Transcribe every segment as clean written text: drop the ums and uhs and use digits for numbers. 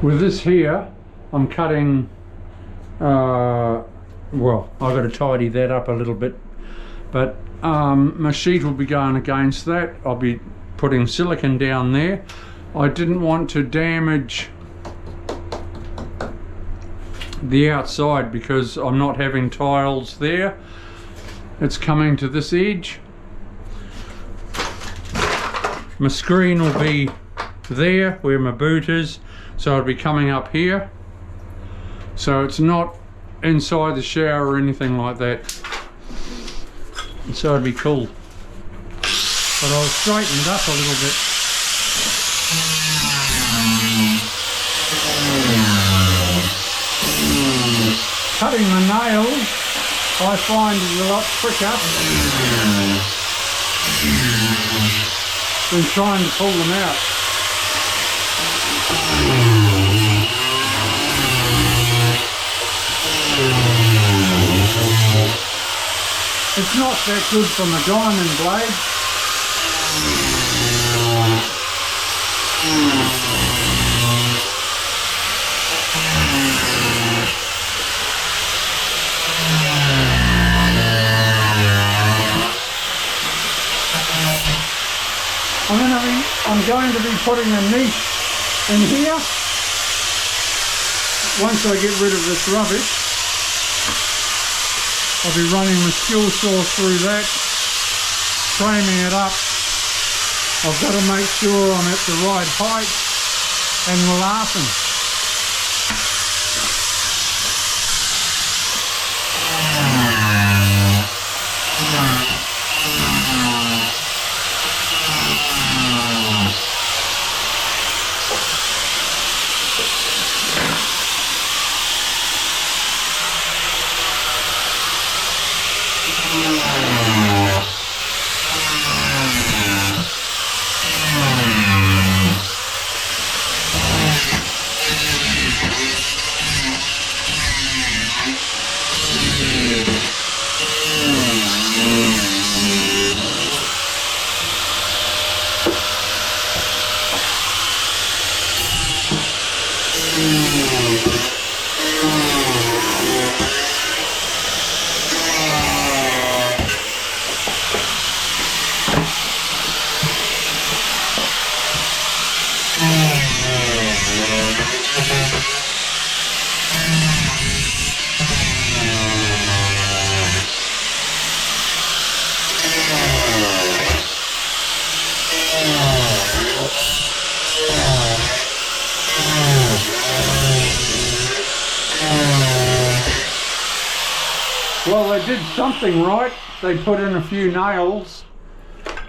With this here, I'm cutting, well, I've got to tidy that up a little bit, but my sheet will be going against that. I'll be putting silicone down there. I didn't want to damage the outside because I'm not having tiles there. It's coming to this edge. My screen will be there where my boot is, so it'll be coming up here. So it's not inside the shower or anything like that. So it'd be cool. But I'll straighten it up a little bit. Cutting the nails, I find, is a lot quicker than trying to pull them out. It's not that good from a diamond blade. I'm going to be putting a niche in here once I get rid of this rubbish. I'll be running my skill saw through that, framing it up. I've got to make sure I'm at the right height and laughing. Well, they did something right. They put in a few nails,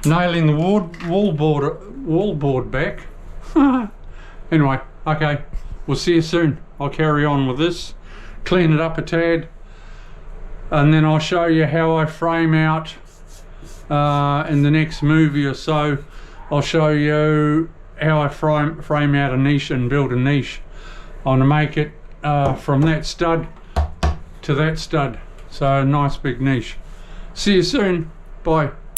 nailing the wall board back. Anyway, okay, we'll see you soon. I'll carry on with this, clean it up a tad, and then I'll show you how I frame out in the next movie or so. I'll show you how I frame out a niche and build a niche. I want to make it from that stud to that stud. So a nice big niche. See you soon. Bye.